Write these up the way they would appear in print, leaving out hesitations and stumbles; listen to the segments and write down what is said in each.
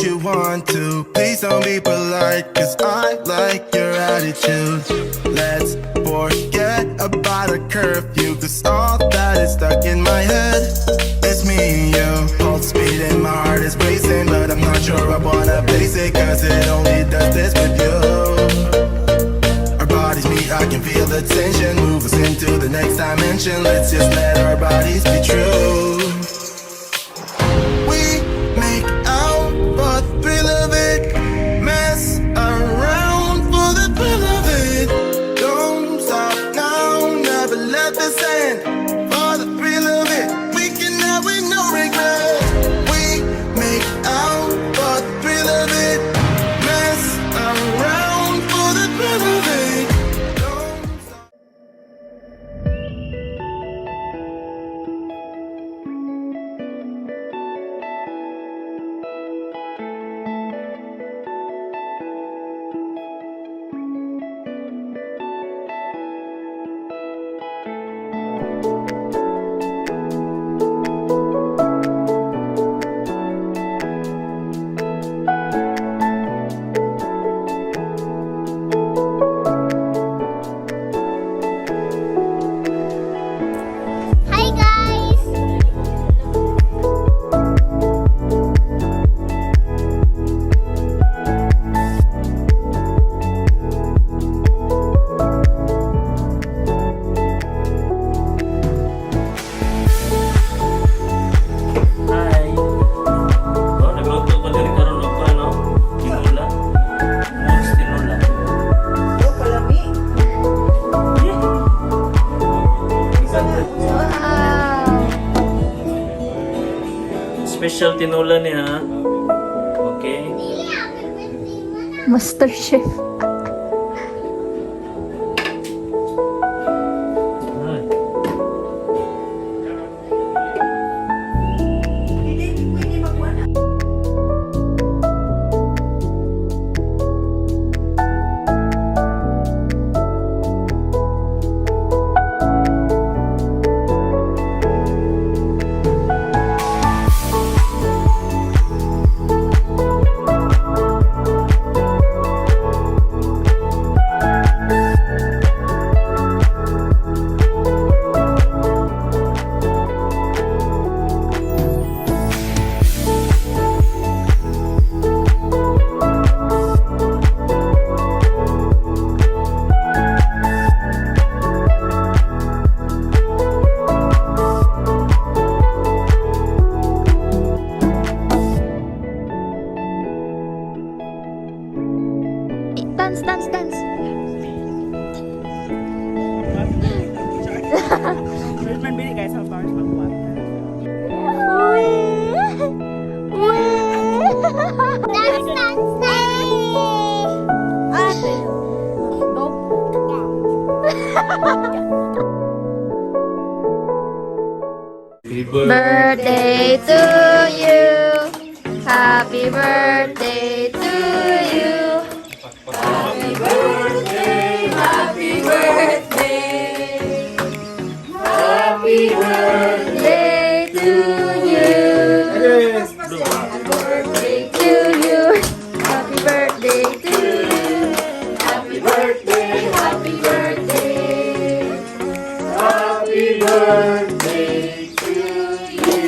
you want to. Please don't be polite, cause I like your attitude. Let's forget about a curfew, cause all that is stuck in my head. It's me and you, pulse speed and my heart is racing, but I'm not sure I wanna face it, cause it only does this with you. Our bodies meet, I can feel the tension, move us into the next dimension. Let's just let our bodies be true. We make out for the thrill of it, mess around for the thrill of it. Don't stop now, never let this end. For the thrill of it, we can have with no regret. We make out for the thrill of it, mess around for the thrill of it. Don't stop. Hi guys! Hi. Oh, nagluto ko din karon og ano? Tinola. Moose tinola. Oh, palami. Wow! Special tinola niya. Okay. Master Chef. Ay. Hindi pwede magwana. Dance, dance, dance. Bili guys sa bars magbuhat. Uy! Uy! Dance, dance, dance! Ate! Happy Birthday to you. Happy birthday to you. Happy birthday, happy birthday. Happy birthday to you. Happy birthday to you. Happy birthday to you. Happy birthday, happy birthday. Happy birthday to you.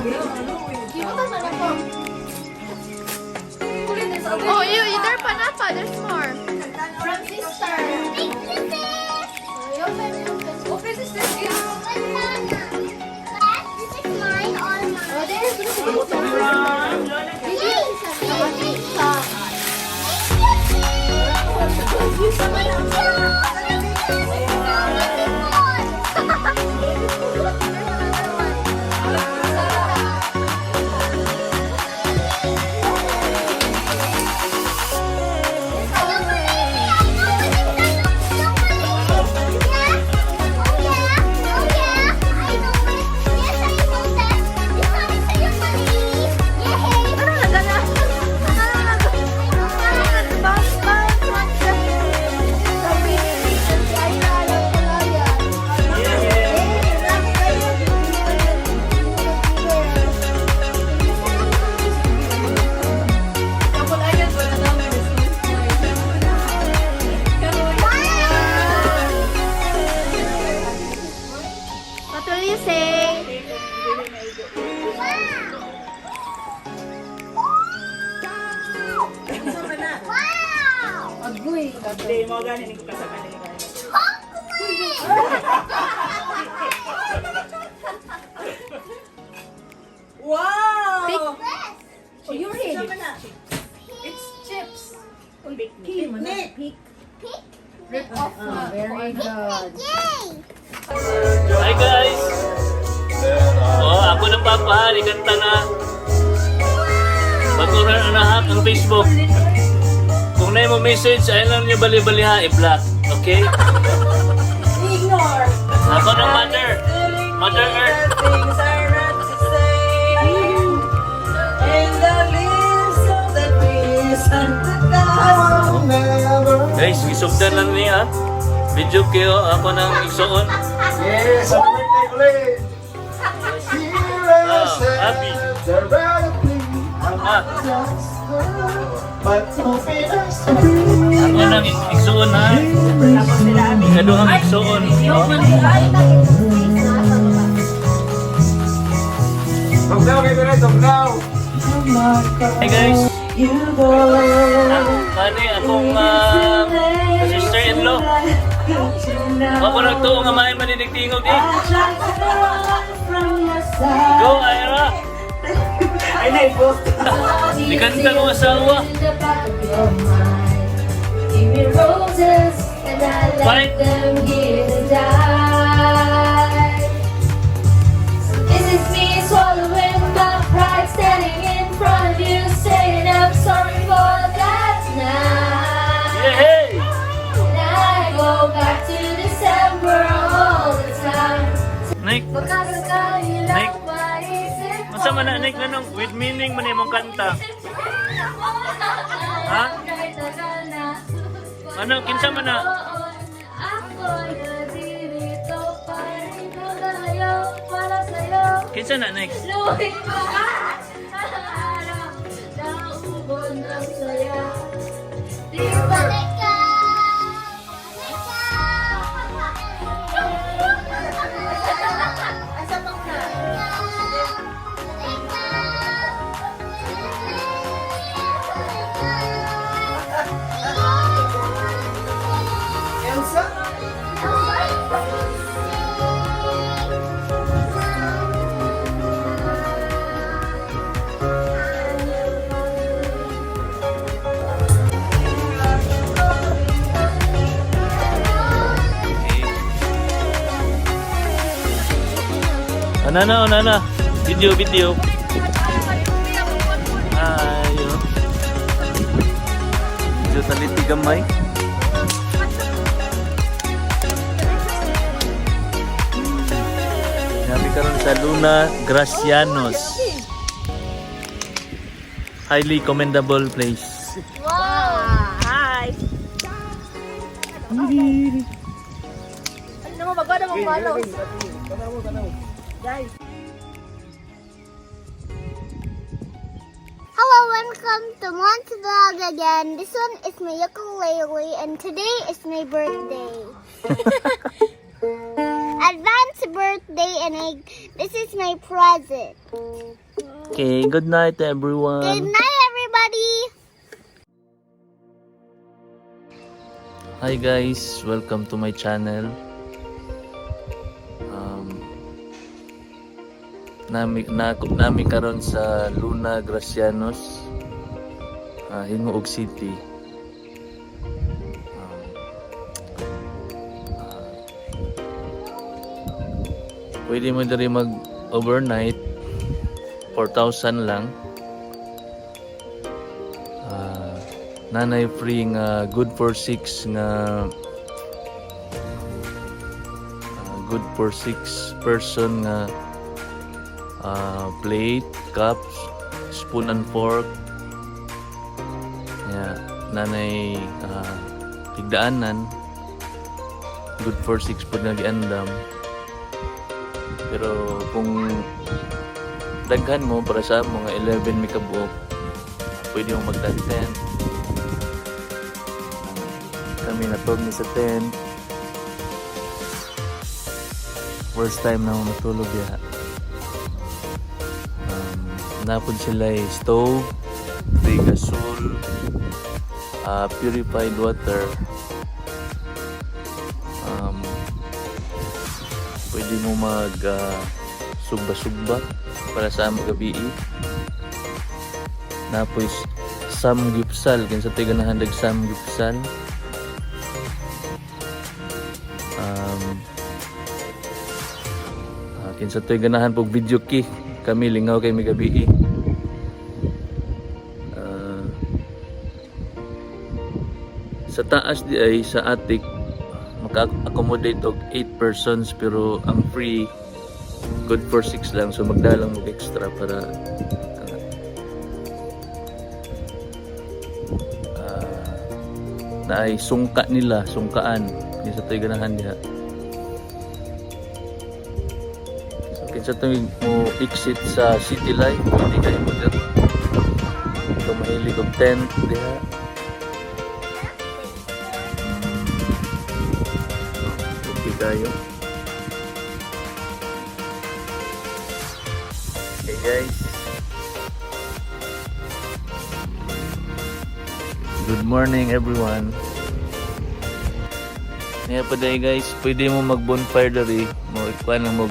Oh, you there pa na pa. There's more. From sister. Thank you, sis. Open sister. This is mine or mine? Oh, there's What will you say? Wow! Hindi mo ganin ko kasama ni Kaya. Wow! Pick. Oh, you're ready. It's chips. Picnic. Rip off very good. Yay! Hi guys! Oh, ako ng papa, ikanta na. Baguran anahak ang Facebook. Kung na mo message, ay lang nyo bali-bali ha, i-block. Okay? Ignore. Ako ng mother. Mother Earth. Things are not the same. And the leaves of the trees and the clouds. Guys, isugdan lang niya. Video kayo, ako ng igsoon. Yes, happy birthday ulit! Happy. Ah, ako ng igsoon ha. Tapos sila amin. Ikaduhang igsoon. Tugnaw kayo rin, tugnaw! Hey guys. Mani, akong sister-in-law. Ako nagtuo nga may maninig-tingog eh. Go, Ira! Ay, na-post. Ikanta ko asawa. Fight! This is me swallowing my pride, standing in front of you, saying I'm sorry for last night. Yay! And I go back to December all the time. Nick, Magkasakali Nick. lang maisip ko. masa man na Nick nanong with meaning man imong kanta. Ha? Ano, kinsa man na? Ako'y naririto pa rin nagalayaw para sa'yo. Kinsa na Nick? Luhin mo ang araw na ubod ng saya. Di ba? Asa pa na? Elsa? Ana. Video. Ayo. Video taliti gamay. Kami karon sa Luna Gracianos. Highly commendable place. Wow! Hi. Ano mo, magwala mong follows? Guys. Hello, welcome to Mon's Vlog again. This one is my ukulele and today is my birthday. Advance birthday birthday and this is my present. Okay, good night Good everyone. night, everybody. Hi guys, welcome to my channel. Nami karon sa Luna Gracianos, Gingoog City. Pwede mo diri mag overnight, 4,000 lang. Nanay free nga good for 6 nga good for 6 person nga plate, cups, spoon and fork. Yeah, nanay tigdaanan good for 6 pud nga giandam. Pero kung daghan mo para sa mga 11 may kabuok, pwede mo magdag 10. Kami natulog ni sa 10. First time na ako natulog ya. Napod sila stove, free gasol, purified water. Pwede mo mag sugba-sugba para sa gabi. Napos samgipsal kinsa tay ganahan dag samgipsal. Kinsa tay ganahan pog video key, kami lingaw kay may gabi. Sa taas di ay sa attic maka-accommodate og 8 persons pero ang free good for 6 lang, so magdalang mag extra para na ay sungkaan ni sa tay ganahan diha. So kinsa tay mo exit sa city life, pwede kayo mag mahilig og tent diha. Tayo. Hey guys, good morning everyone. Ngayon pa day guys, pwede mo mag bonfire dari mo ikuan mo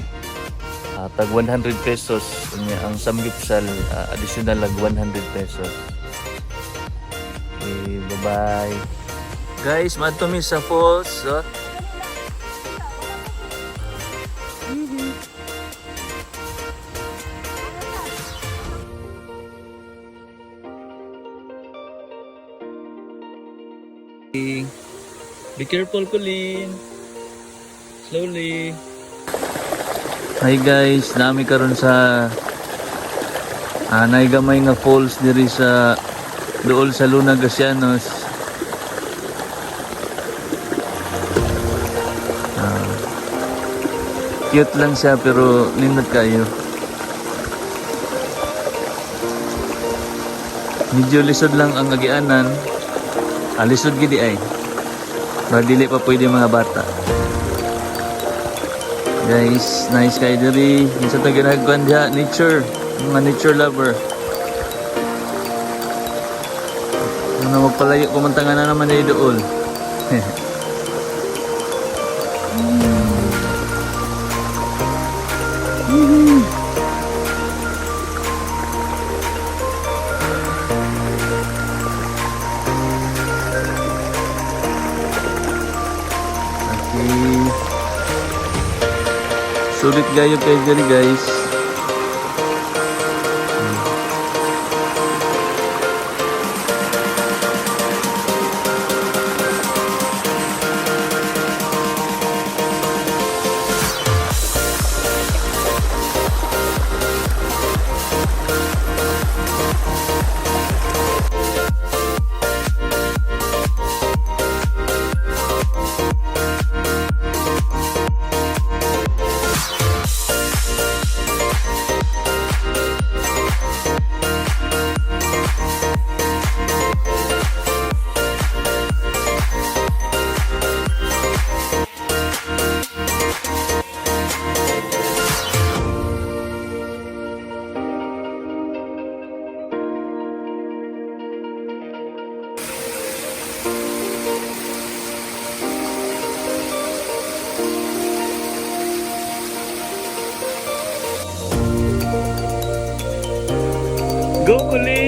tag 100 pesos ang samgipsal, additional lag 100 pesos. Okay, bye bye guys, madto mi sa falls. Be careful, Colleen. Slowly. Hi guys, nami karon sa naigamay nga falls diri sa dool sa Luna Gracianos. Cute lang siya pero nindot kayo. Medyo lisod lang ang agianan. Lisod gidi ay. Dili pa pwede mga bata. Guys, nice kayo diri. Minsan tayo ginagawan diha, nature. Mga nature lover. Ano magpalayo, kumantangan na naman na doon. Sulit kayo kayo dyan guys. Go, kulit!